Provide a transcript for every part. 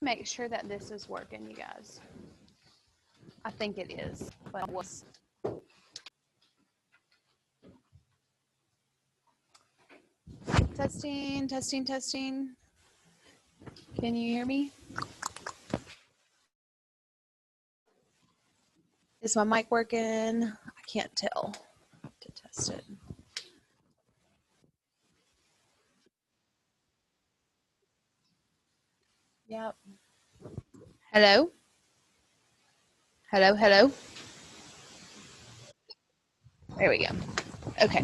Make sure that this is working, you guys. I think it is, but testing, testing, testing. Can you hear me? Is my mic working? I can't tell to test it. Yep. Hello? Hello, hello. There we go. Okay.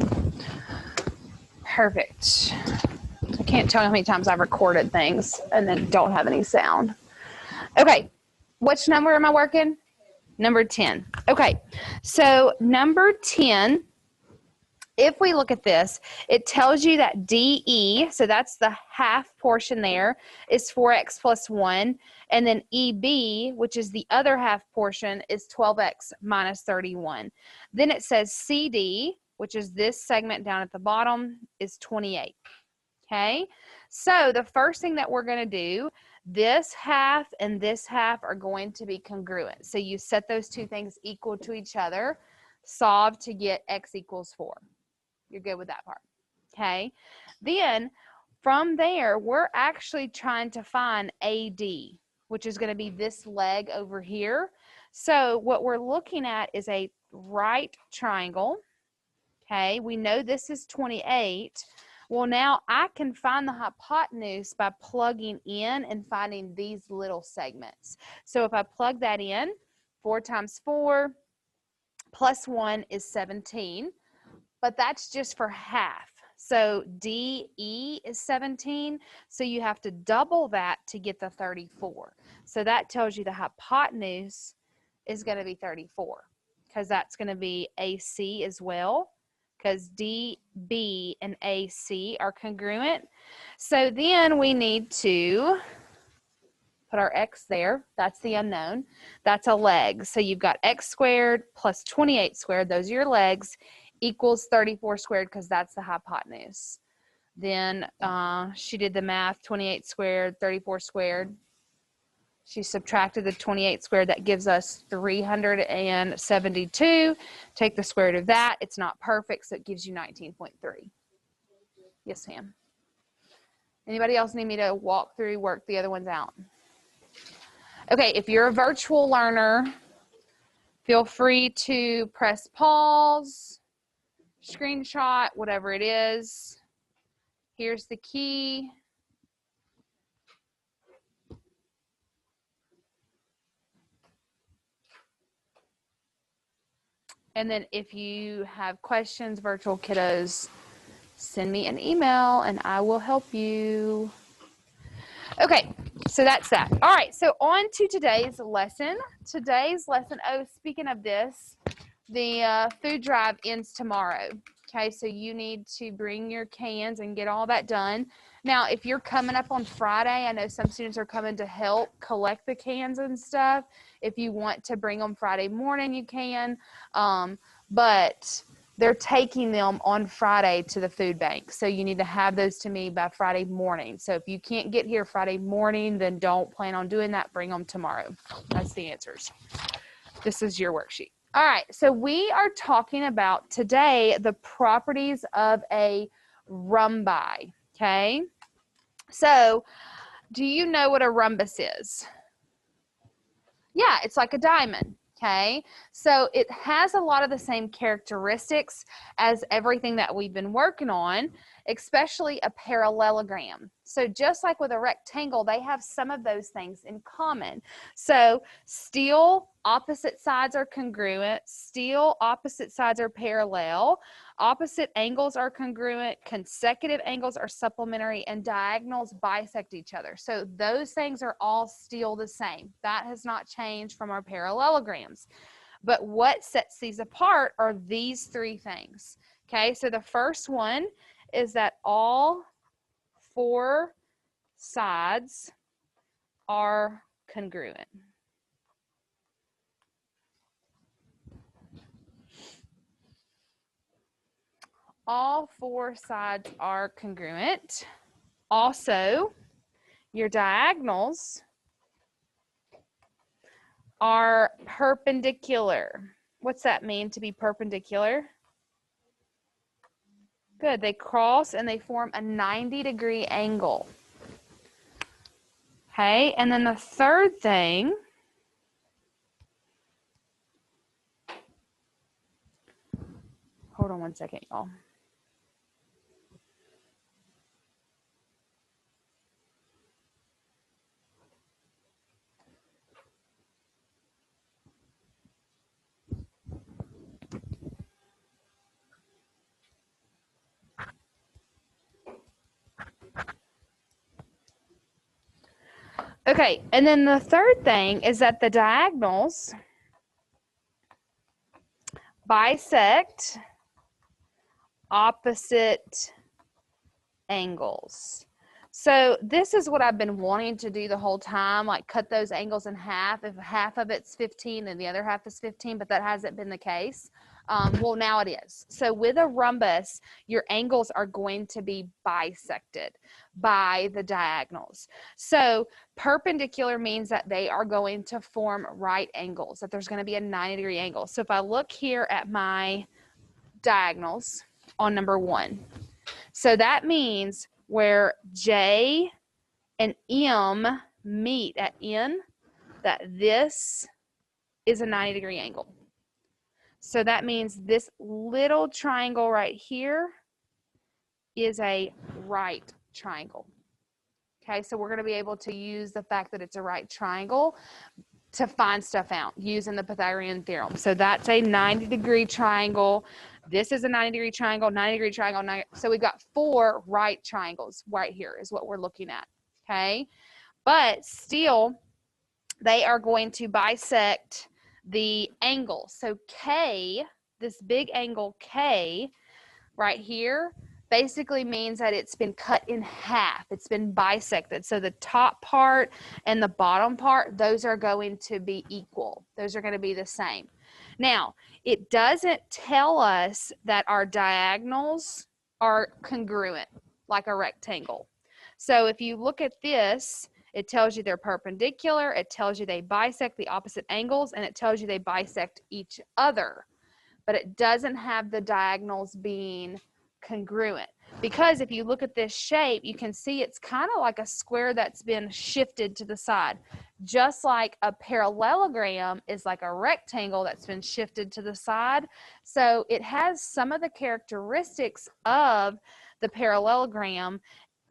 Perfect. I can't tell how many times I've recorded things and then don't have any sound. Okay. Which number am I working? Number 10. Okay. So number 10, if we look at this, it tells you that DE, so that's the half portion there, is 4x plus 1. And then EB, which is the other half portion, is 12x minus 31. Then it says CD, which is this segment down at the bottom, is 28. Okay? So the first thing that we're going to do, this half and this half are going to be congruent. So you set those two things equal to each other, solve to get x equals 4. You're good with that part. Okay. Then from there, we're actually trying to find AD, which is going to be this leg over here. So what we're looking at is a right triangle. Okay. We know this is 28. Well, now I can find the hypotenuse by plugging in and finding these little segments. So if I plug that in, 4 times 4 plus 1 is 17. But that's just for half. So DE is 17, so you have to double that to get the 34. So that tells you the hypotenuse is going to be 34, because that's going to be AC as well, because DB and AC are congruent. So then we need to put our x there. That's the unknown. That's a leg. So you've got x squared plus 28 squared. Those are your legs, equals 34 squared, because that's the hypotenuse. Then she did the math, 28 squared, 34 squared. She subtracted the 28 squared. That gives us 372. Take the square root of that. It's not perfect, so it gives you 19.3. Yes, ma'am. Anybody else need me to walk through, work the other ones out? Okay, if you're a virtual learner, feel free to press pause, screenshot, whatever it is. Here's the key. And then if you have questions, virtual kiddos, send me an email and I will help you. Okay, so that's that. All right, so on to today's lesson. Today's lesson, oh, speaking of this, the food drive ends tomorrow. Okay, so you need to bring your cans and get all that done. Now, if you're coming up on Friday, I know some students are coming to help collect the cans and stuff. If you want to bring them Friday morning, you can. But they're taking them on Friday to the food bank. So you need to have those to me by Friday morning. So if you can't get here Friday morning, then don't plan on doing that. Bring them tomorrow. That's the answers. This is your worksheet. All right, so we are talking about today the properties of a rhombi, okay? So do you know what a rhombus is? Yeah, it's like a diamond, okay? So it has a lot of the same characteristics as everything that we've been working on, especially a parallelogram. So just like with a rectangle, they have some of those things in common. So still opposite sides are congruent, still opposite sides are parallel, opposite angles are congruent, consecutive angles are supplementary, and diagonals bisect each other. So those things are all still the same. That has not changed from our parallelograms. But what sets these apart are these three things. Okay, so the first one is that all 4 sides are congruent. All 4 sides are congruent. Also, your diagonals are perpendicular. What's that mean, to be perpendicular? Good. They cross and they form a 90-degree angle. Okay, and then the third thing, hold on one second, y'all. Okay, and then the third thing is that the diagonals bisect opposite angles. So this is what I've been wanting to do the whole time, like cut those angles in half. If half of it's 15 and the other half is 15, but that hasn't been the case. Well, now it is. So with a rhombus, your angles are going to be bisected by the diagonals. So perpendicular means that they are going to form right angles, that there's going to be a 90-degree angle. So if I look here at my diagonals on number 1, so that means where J and M meet at N, that this is a 90-degree angle. So that means this little triangle right here is a right triangle. Okay, so we're going to be able to use the fact that it's a right triangle to find stuff out using the Pythagorean theorem. So that's a 90-degree triangle. This is a 90-degree triangle, 90-degree triangle. 90, so we've got 4 right triangles right here is what we're looking at. Okay, but still, they are going to bisect the angle. So K, this big angle K right here, basically means that it's been cut in half. It's been bisected. So the top part and the bottom part, those are going to be equal. Those are going to be the same. Now, it doesn't tell us that our diagonals are congruent, like a rectangle. So if you look at this, it tells you they're perpendicular, it tells you they bisect the opposite angles, and it tells you they bisect each other. But it doesn't have the diagonals being congruent. Because if you look at this shape, you can see it's kind of like a square that's been shifted to the side. Just like a parallelogram is like a rectangle that's been shifted to the side. So it has some of the characteristics of the parallelogram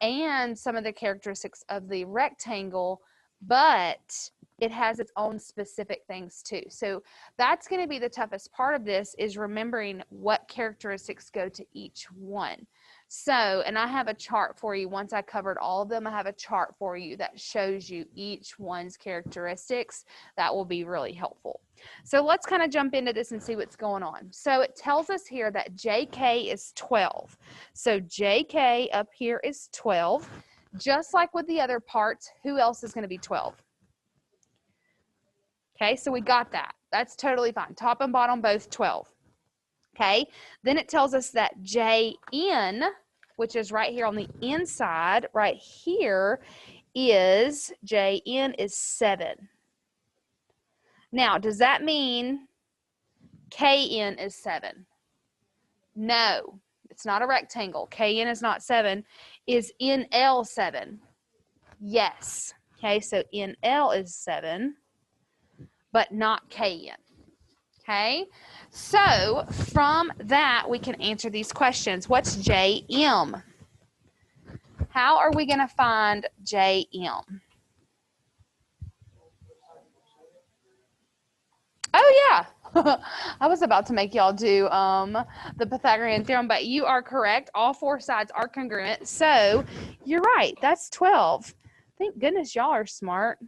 and some of the characteristics of the rectangle, but it has its own specific things too. So that's going to be the toughest part of this, is remembering what characteristics go to each one. So, and I have a chart for you. Once I covered all of them, I have a chart for you that shows you each one's characteristics. That will be really helpful. So let's kind of jump into this and see what's going on. So it tells us here that JK is 12. So JK up here is 12. Just like with the other parts, who else is going to be 12? Okay, so we got that. That's totally fine. Top and bottom, both 12. Okay, then it tells us that JN, which is right here on the inside, right here, is JN is 7. Now, does that mean KN is 7? No, it's not a rectangle. KN is not 7. Is NL 7? Yes. Okay, so NL is 7, but not KN. Okay, so from that, we can answer these questions. What's JM? How are we going to find JM? Oh, yeah. I was about to make y'all do the Pythagorean theorem, but you are correct. All 4 sides are congruent. So you're right. That's 12. Thank goodness y'all are smart.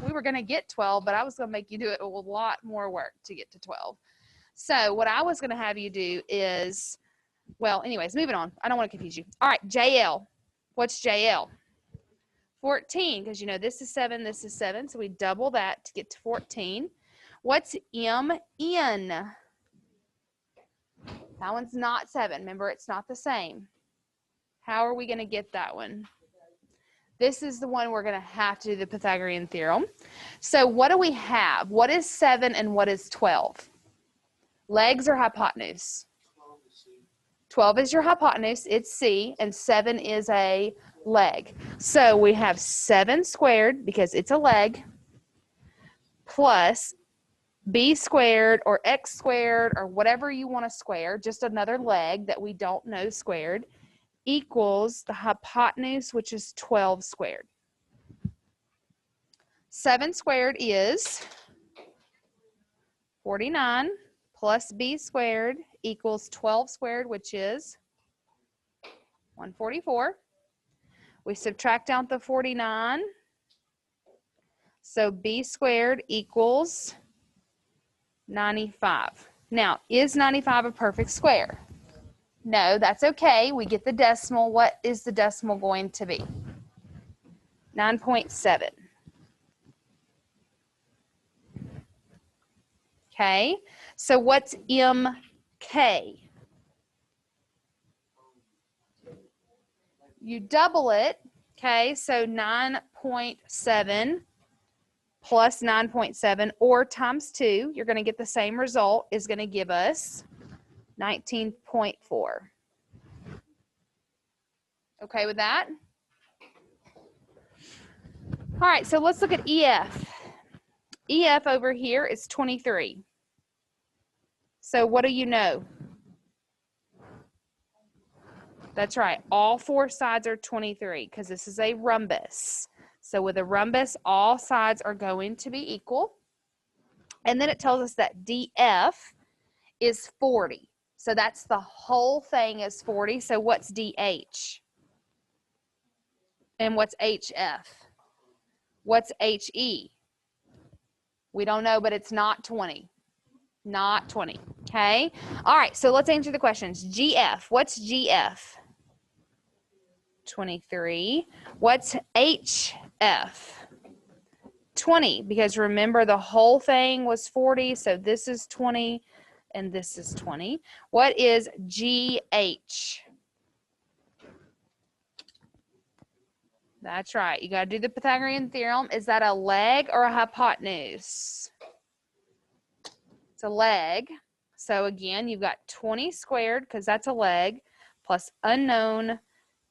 We were going to get 12, but I was going to make you do it a lot more work to get to 12. So what I was going to have you do is, well, anyways, moving on. I don't want to confuse you. All right, JL. What's JL? 14, because you know this is 7, this is 7. So we double that to get to 14. What's MN? That one's not 7. Remember, it's not the same. How are we going to get that one? This is the one we're going to have to do the Pythagorean theorem. So what do we have? What is 7 and what is 12? Legs or hypotenuse? 12 is your hypotenuse, it's C, and 7 is a leg. So we have 7 squared, because it's a leg, plus B squared or X squared or whatever you want to square, just another leg that we don't know squared, equals the hypotenuse, which is 12 squared. 7 squared is 49 plus B squared equals 12 squared, which is 144. We subtract out the 49. So B squared equals 95. Now, is 95 a perfect square? No, that's okay. We get the decimal. What is the decimal going to be? 9.7. Okay, so what's MK? You double it, okay, so 9.7 plus 9.7 or times 2, you're going to get the same result, is going to give us 19.4. Okay with that? All right, so let's look at EF. EF over here is 23. So what do you know? That's right. All 4 sides are 23 because this is a rhombus. So with a rhombus, all sides are going to be equal. And then it tells us that DF is 40. So that's the whole thing is 40. So what's DH? And what's HF? What's HE? We don't know, but it's not 20. Not 20. Okay? All right, so let's answer the questions. GF. What's GF? 23. What's HF? 20, because remember the whole thing was 40, so this is 20 and this is 20. What is GH? That's right. You got to do the Pythagorean theorem. Is that a leg or a hypotenuse? It's a leg. So again, you've got 20 squared, because that's a leg, plus unknown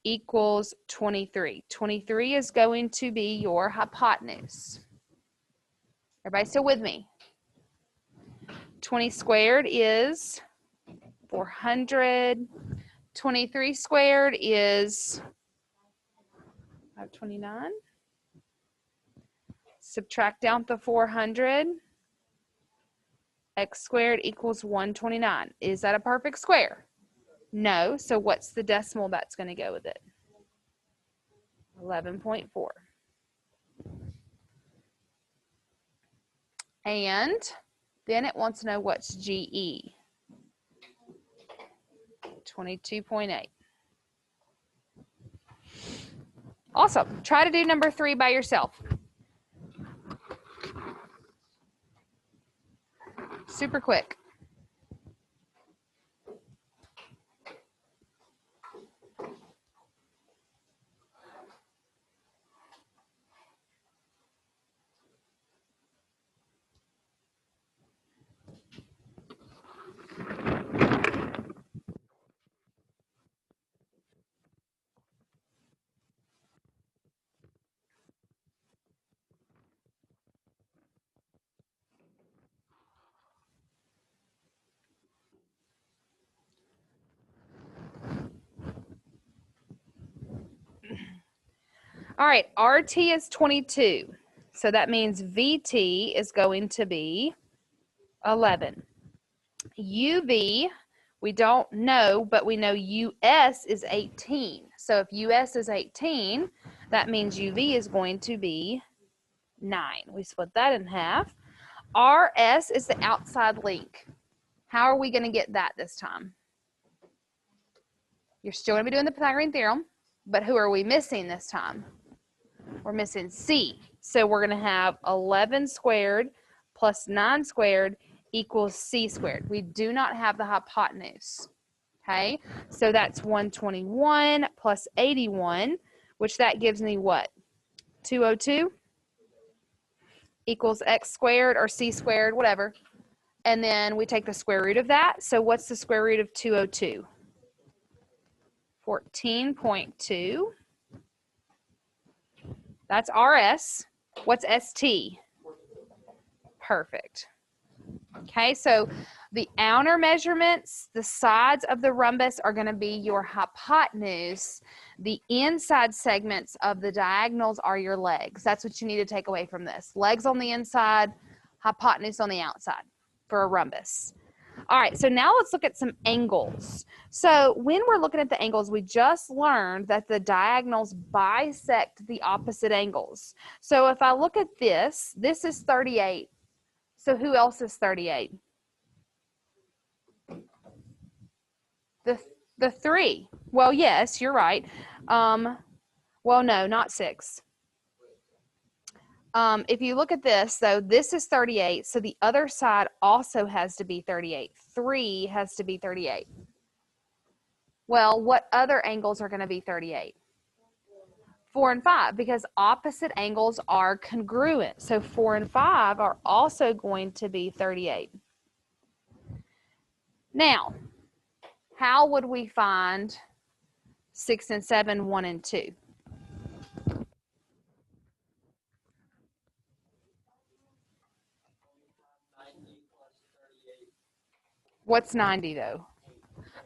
equals 23. 23 is going to be your hypotenuse. Everybody still with me? 20 squared is 400. 23 squared is 529. Subtract out the 400. X squared equals 129. Is that a perfect square? No. So what's the decimal that's going to go with it? 11.4. And then it wants to know what's GE. 22.8. Awesome. Try to do number 3 by yourself. Super quick. All right, RT is 22. So that means VT is going to be 11. UV, we don't know, but we know US is 18. So if US is 18, that means UV is going to be 9. We split that in half. RS is the outside link. How are we going to get that this time? You're still going to be doing the Pythagorean theorem, but who are we missing this time? We're missing C. So we're going to have 11 squared plus 9 squared equals C squared. We do not have the hypotenuse. Okay, so that's 121 plus 81, which that gives me what? 202 equals x squared or c squared, whatever. And then we take the square root of that. So what's the square root of 202? 14.2. That's RS. What's ST? Perfect. Okay, so the outer measurements, the sides of the rhombus are going to be your hypotenuse. The inside segments of the diagonals are your legs. That's what you need to take away from this. Legs on the inside, hypotenuse on the outside for a rhombus. All right, so now let's look at some angles. So when we're looking at the angles, we just learned that the diagonals bisect the opposite angles. So if I look at this, this is 38. So who else is 38? The 3. Well, yes, you're right. Well, no, not 6. If you look at this, though, this is 38. So the other side also has to be 38. 3 has to be 38. Well, what other angles are going to be 38? 4 and 5, because opposite angles are congruent. So 4 and 5 are also going to be 38. Now, how would we find 6 and 7, 1 and 2? What's 90 though?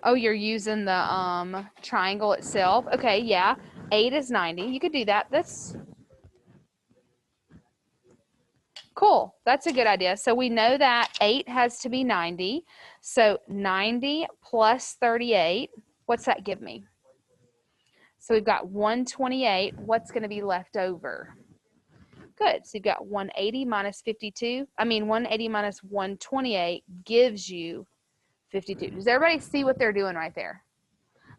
Oh, you're using the triangle itself. Okay, yeah. 8 is 90. You could do that. That's cool. That's a good idea. So we know that 8 has to be 90. So 90 plus 38, what's that give me? So we've got 128. What's going to be left over? Good. So you've got 180 minus 52. 180 minus 128 gives you 52. Does everybody see what they're doing right there?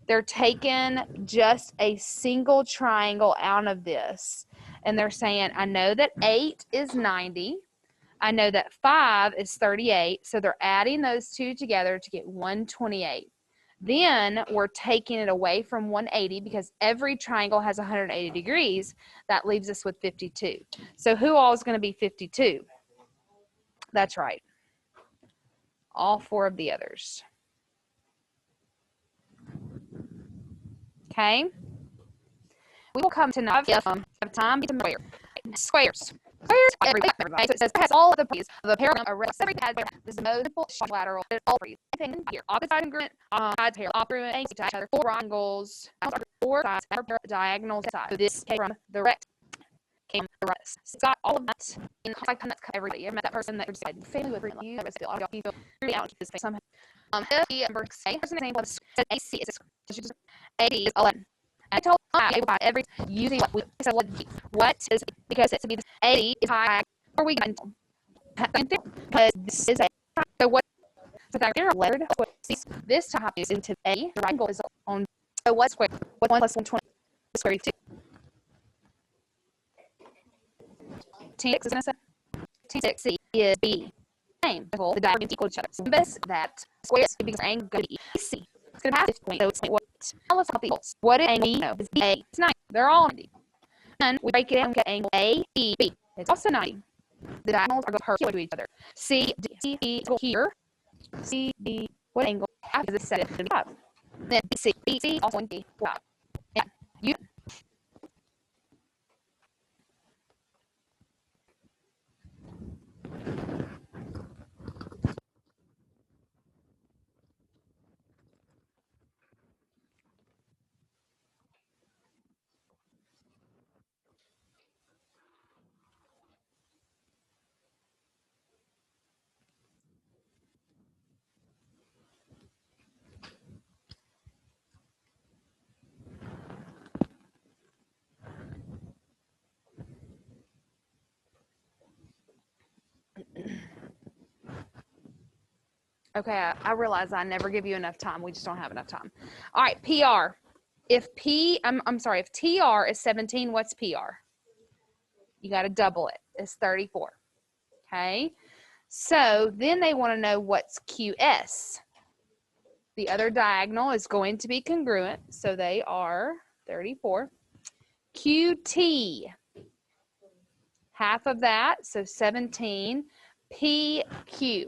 They're taking just a single triangle out of this. And they're saying, I know that 8 is 90. I know that 5 is 38. So they're adding those two together to get 128. Then we're taking it away from 180 because every triangle has 180 degrees. That leaves us with 52. So who all is going to be 52? That's right. All 4 of the others. Okay. We will come to now if have time to square. Squares. Squares everybody. So it says it has all of the properties of a parallel array. Every has this is the most simple lateral all three. Anything here. Opposite side congruent, sides parallel, congruent, angles to each other. 4 triangles, 4 sides, diagonal sides. So this came from the rect. Came from the rest. It's got all of that in contact that's everybody. I met that person that decided family with you. That was the audio. You feel really out this face somehow. He and Burke say person example said AC is AD is 11. I told I able by every using what we said what is because it's to be the AD is high or we got because this is a so what so that they're lettered this top is into A the right angle is on so what square what 1 plus 120 square root 2 T6 is going to say T6C is B same the diagonals equal to each other so that squares because angle go to EC it's going to have 50 points so it's like what tell us about the equals. What is angle E? No, it's A. It's 90. They're all 90. And we break it down and get angle A, E, B. It's also 90. The diagonals are going perpendicular to each other. C, D, C, E, go here. C, D, what angle? After this set is going to be 5. Then B, C, also 1, D, 5. Yeah, you. Okay, I realize I never give you enough time. We just don't have enough time. All right, PR. If I'm sorry, if TR is 17, what's PR? You got to double it. It's 34. Okay. So then they want to know what's QS. The other diagonal is going to be congruent. So they are 34. QT, half of that, so 17, PQ.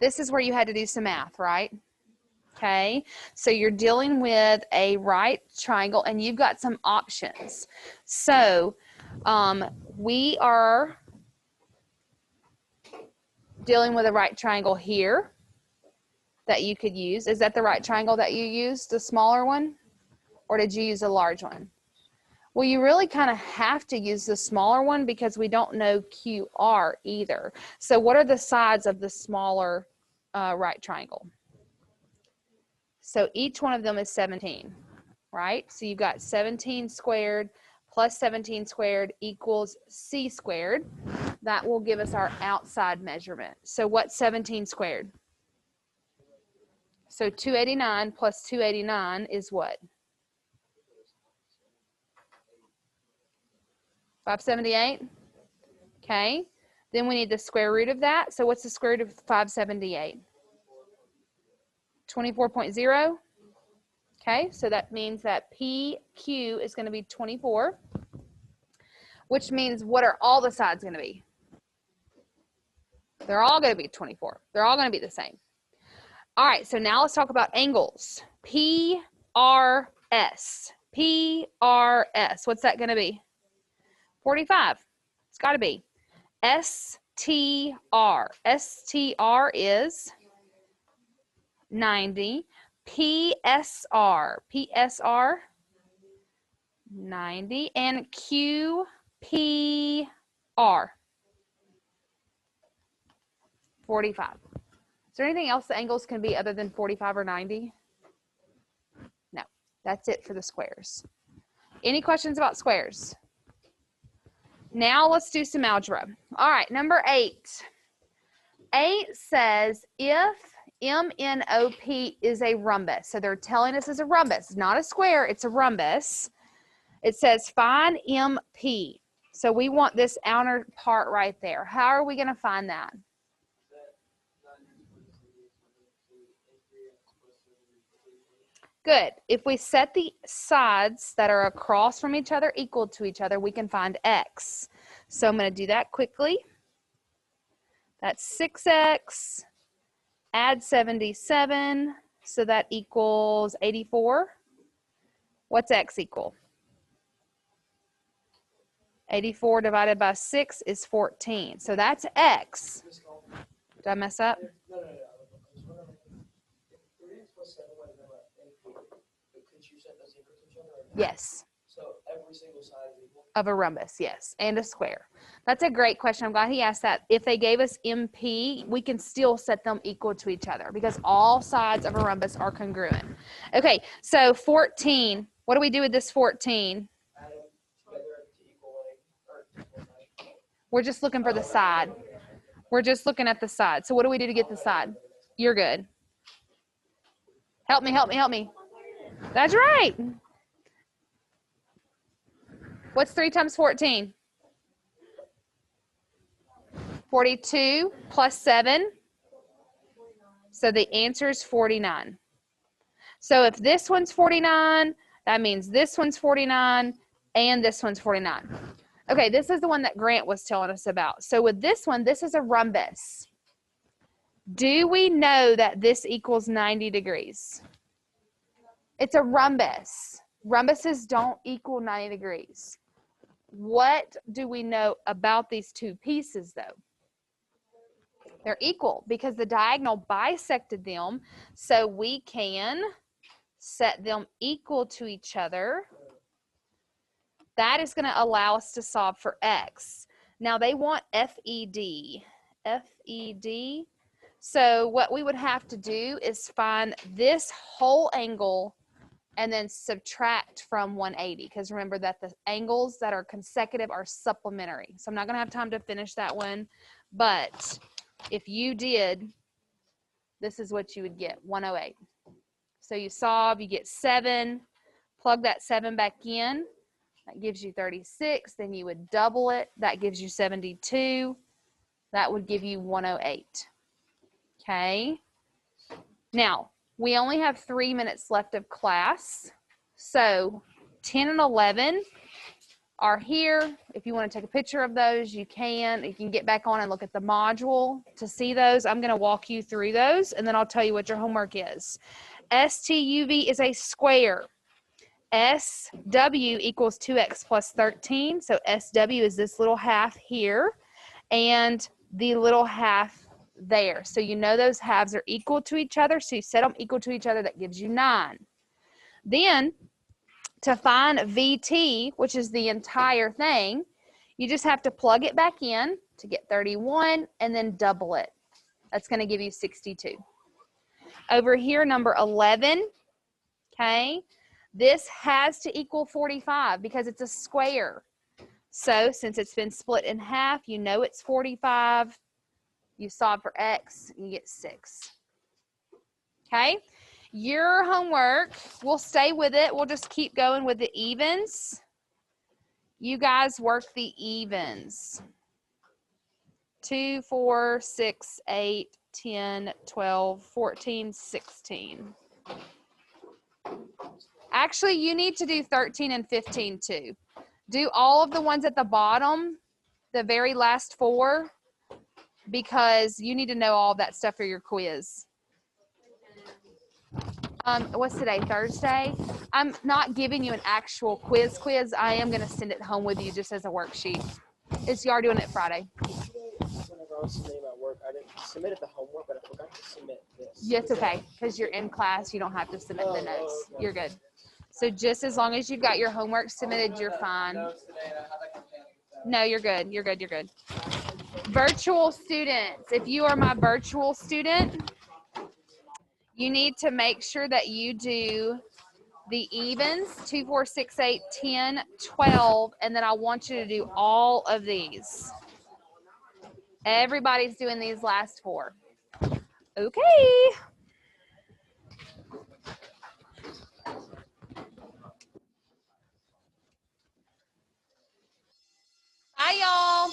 This is where you had to do some math, right? Okay, so you're dealing with a right triangle and you've got some options. So we are dealing with a right triangle here that you could use. Is that the right triangle that you used, the smaller one? Or did you use a large one? Well, you really kind of have to use the smaller one because we don't know QR either. So what are the sides of the smaller right triangle? So each one of them is 17, right? So you've got 17 squared plus 17 squared equals C squared. That will give us our outside measurement. So what's 17 squared? So 289 plus 289 is what? 578? Okay. Then we need the square root of that. So what's the square root of 578? 24.0. Okay, so that means that PQ is going to be 24, which means what are all the sides going to be? They're all going to be 24. They're all going to be the same. All right, so now let's talk about angles. PRS. PRS. What's that going to be? 45. It's got to be. STR. STR is 90. PSR. PSR 90. And QPR 45. Is there anything else the angles can be other than 45 or 90? No, that's it for the squares. Any questions about squares? Now let's do some algebra. All right, number 8. 8 says if MNOP is a rhombus. So they're telling us it's a rhombus. It's not a square, it's a rhombus. It says find MP. So we want this outer part right there. How are we going to find that? Good. If we set the sides that are across from each other equal to each other, we can find X. So I'm going to do that quickly. That's 6X. Add 77. So that equals 84. What's X equal? 84 divided by 6 is 14. So that's X. Did I mess up? Yes. So every single side is equal? Of a rhombus, yes, and a square. That's a great question. I'm glad he asked that. If they gave us MP, we can still set them equal to each other because all sides of a rhombus are congruent. Okay, so 14. What do we do with this 14? Add them together to equal length. We're just looking for the side. We're just looking at the side. So what do we do to get the side? You're good. Help me, help me, help me. That's right. What's 3 times 14? 42 plus 7. So the answer is 49. So if this one's 49, that means this one's 49 and this one's 49. Okay, this is the one that Grant was telling us about. So with this one, this is a rhombus. Do we know that this equals 90 degrees? It's a rhombus. Rhombuses don't equal 90 degrees. What do we know about these two pieces, though? They're equal because the diagonal bisected them, so we can set them equal to each other. That is going to allow us to solve for X. Now, they want FED. FED. So what we would have to do is find this whole angle and then subtract from 180, because remember that the angles that are consecutive are supplementary. So I'm not going to have time to finish that one, but if you did, this is what you would get, 108. So you solve, you get 7, plug that 7 back in, that gives you 36, then you would double it, that gives you 72, that would give you 108. Okay, now we only have 3 minutes left of class, so 10 and 11 are here. If you want to take a picture of those, you can. You can get back on and look at the module to see those. I'm going to walk you through those, and then I'll tell you what your homework is. STUV is a square. SW equals 2x plus 13. So SW is this little half here and the little half there. So you know those halves are equal to each other. So you set them equal to each other. That gives you 9. Then to find VT, which is the entire thing, you just have to plug it back in to get 31 and then double it. That's going to give you 62. Over here, number 11, okay, this has to equal 45 because it's a square. So since it's been split in half, you know it's 45. You solve for x, and you get 6. Okay? Your homework, we'll stay with it. We'll just keep going with the evens. You guys work the evens. 2, 4, 6, 8, 10, 12, 14, 16. Actually, you need to do 13 and 15 too. Do all of the ones at the bottom, the very last 4, because you need to know all that stuff for your quiz. What's today, Thursday? I'm not giving you an actual quiz. I am going to send it home with you just as a worksheet. You are doing it Friday. Whenever I was submitting my work, I didn't submit the homework, but I forgot to submit this. Yeah, it's okay, because you're in class. You don't have to submit the notes. Okay. You're good. So just as long as you've got your homework submitted, you're fine. No, you're good. You're good. You're good. Virtual students. If you are my virtual student, you need to make sure that you do the evens, 2, 4, 6, 8, 10, 12, and then I want you to do all of these. Everybody's doing these last 4. Okay. Bye, y'all.